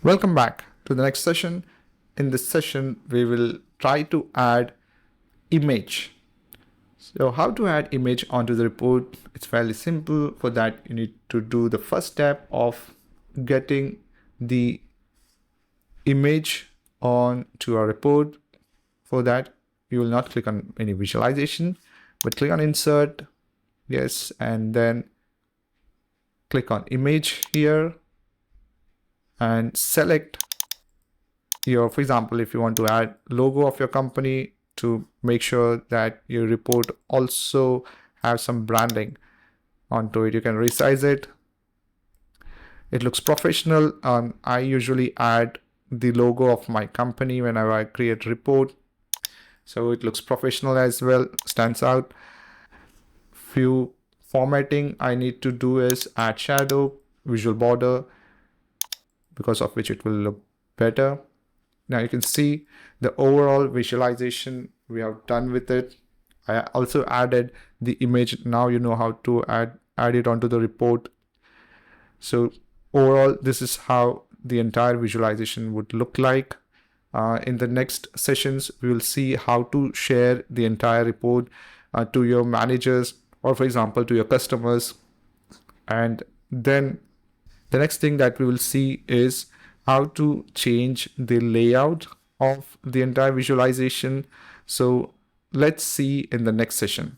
Welcome back to the next session. In this session, we will try to add image. So how to add image onto the report? It's fairly simple. For that, you need to do the first step of getting the image on to our report. For that, you will not click on any visualization, but click on insert, yes, and then click on image here and select your, for example, if you want to add logo of your company, to make sure that your report also have some branding onto it, you can resize it. It looks professional. I usually add the logo of my company whenever I create report, so it looks professional as well, stands out. Few formatting I need to do is add shadow, visual border, because of which it will look better. Now you can see the overall visualization we have done with it. I also added the image. Now you know how to add it onto the report. So overall, this is how the entire visualization would look like. In the next sessions, we will see how to share the entire report to your managers, or for example, to your customers. And then the next thing that we will see is how to change the layout of the entire visualization. So let's see in the next session.